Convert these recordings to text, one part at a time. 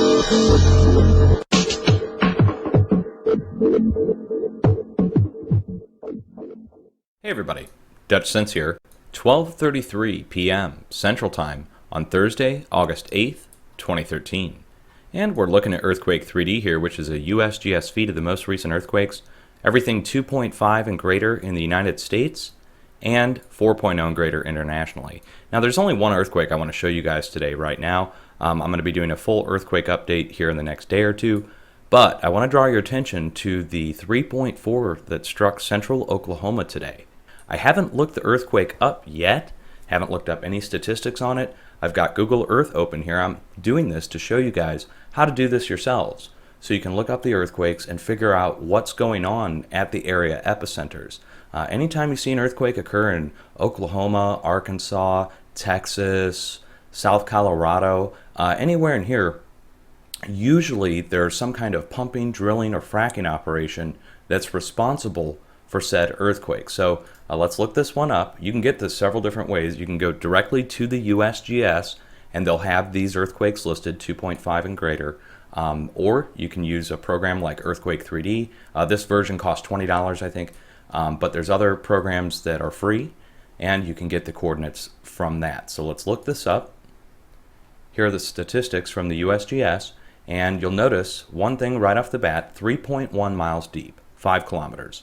Hey everybody, Dutchsinse here, 12:33 p.m. Central Time on Thursday, August 8th, 2013. And we're looking at Earthquake 3D here, which is a USGS feed of the most recent earthquakes, everything 2.5 and greater in the United States, and 4.0 and greater internationally. Now there's only one earthquake I want to show you guys today right now. I'm going to be doing a full earthquake update here in the next day or two, but I want to draw your attention to the 3.4 that struck central Oklahoma today. I haven't looked the earthquake up yet, haven't looked up any statistics on it. I've got Google Earth open here. I'm doing this to show you guys how to do this yourselves, so you can look up the earthquakes and figure out what's going on at the area epicenters. Anytime you see an earthquake occur in Oklahoma, Arkansas, Texas, South Colorado, anywhere in here, usually there's some kind of pumping, drilling, or fracking operation that's responsible for said earthquake. So let's look this one up. You can get this several different ways. You can go directly to the USGS and they'll have these earthquakes listed 2.5 and greater. Or you can use a program like Earthquake 3D. This version costs $20, I think, but there's other programs that are free and you can get the coordinates from that. So let's look this up. Here are the statistics from the USGS, and you'll notice one thing right off the bat: 3.1 miles deep, 5 kilometers.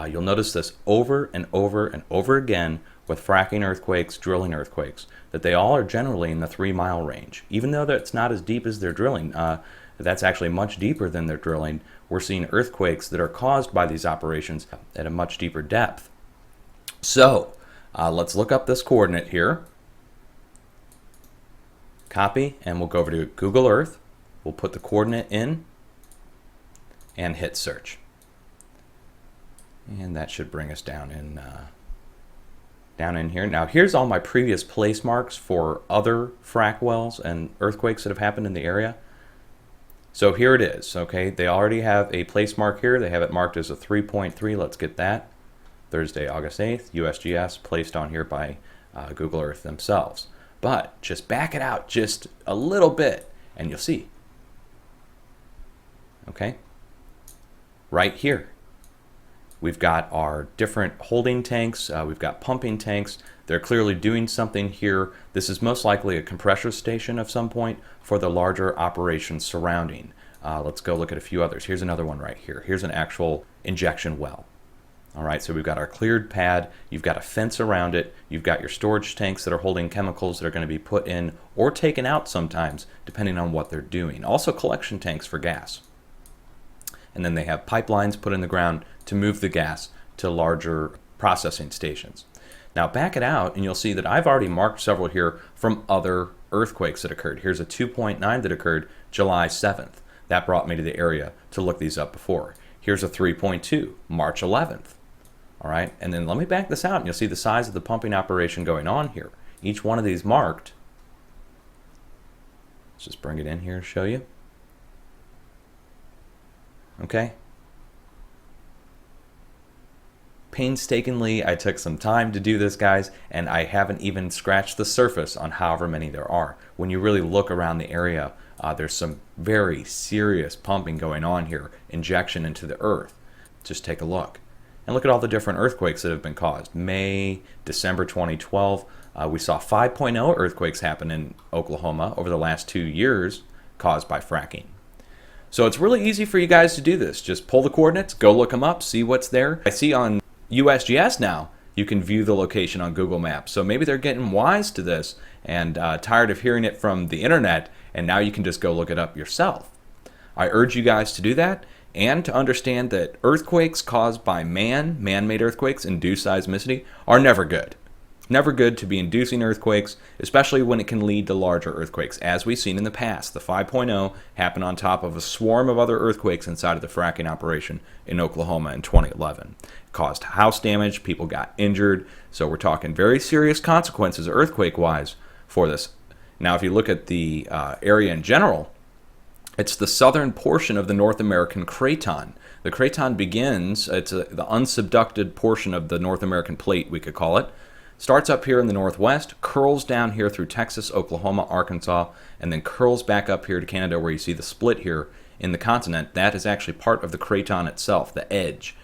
You'll notice this over and over and over again with fracking earthquakes, drilling earthquakes, that they all are generally in the 3-mile range. Even though that's not as deep as their drilling, that's actually much deeper than their drilling. We're seeing earthquakes that are caused by these operations at a much deeper depth. So let's look up this coordinate here. Copy, and we'll go over to Google Earth. We'll put the coordinate in and hit search. And that should bring us down in here. Now here's all my previous place marks for other frac wells and earthquakes that have happened in the area. So here it is, okay? They already have a place mark here. They have it marked as a 3.3. Let's get that. Thursday, August 8th, USGS, placed on here by Google Earth themselves. But just back it out just a little bit and you'll see. Okay? Right here. We've got our different holding tanks, we've got pumping tanks. They're clearly doing something here. This is most likely a compressor station of some point for the larger operations surrounding. Let's go look at a few others. Here's another one right here. Here's an actual injection well. All right, so we've got our cleared pad, you've got a fence around it, you've got your storage tanks that are holding chemicals that are going to be put in or taken out sometimes, depending on what they're doing. Also collection tanks for gas. And then they have pipelines put in the ground to move the gas to larger processing stations. Now back it out and you'll see that I've already marked several here from other earthquakes that occurred. Here's a 2.9 that occurred July 7th. That brought me to the area to look these up before. Here's a 3.2, March 11th. All right, and then let me back this out and you'll see the size of the pumping operation going on here. Each one of these marked. Let's just bring it in here to show you. Okay. Painstakingly, I took some time to do this, guys, and I haven't even scratched the surface on however many there are. When you really look around the area, there's some very serious pumping going on here, injection into the earth. Just take a look. And look at all the different earthquakes that have been caused. May, December 2012, we saw 5.0 earthquakes happen in Oklahoma over the last 2 years caused by fracking. So it's really easy for you guys to do this. Just pull the coordinates, go look them up, see what's there. I see on USGS now, you can view the location on Google Maps. So maybe they're getting wise to this and tired of hearing it from the internet, and now you can just go look it up yourself. I urge you guys to do that and to understand that earthquakes caused by man-made earthquakes, induced seismicity, are never good. Never good to be inducing earthquakes, especially when it can lead to larger earthquakes, as we've seen in the past. The 5.0 happened on top of a swarm of other earthquakes inside of the fracking operation in Oklahoma in 2011. It caused house damage, people got injured, so we're talking very serious consequences earthquake-wise for this. Now, if you look at the area in general, it's the southern portion of the North American craton. The craton begins, it's the unsubducted portion of the North American plate, we could call it. Starts up here in the northwest, curls down here through Texas, Oklahoma, Arkansas, and then curls back up here to Canada where you see the split here in the continent. That is actually part of the craton itself, the edge.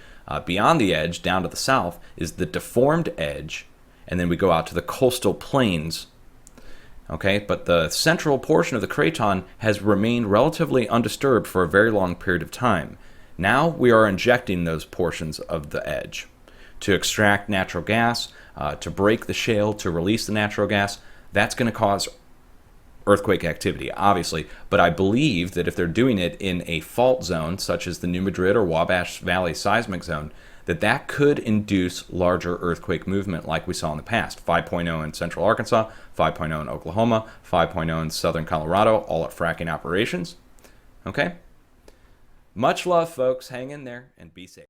Beyond the edge, down to the south, is the deformed edge, and then we go out to the coastal plains. Okay, but the central portion of the craton has remained relatively undisturbed for a very long period of time. Now we are injecting those portions of the edge to extract natural gas, to break the shale, to release the natural gas. That's going to cause earthquake activity, obviously, but I believe that if they're doing it in a fault zone, such as the New Madrid or Wabash Valley seismic zone, that could induce larger earthquake movement like we saw in the past. 5.0 in central Arkansas, 5.0 in Oklahoma, 5.0 in southern Colorado, all at fracking operations. Okay? Much love, folks. Hang in there and be safe.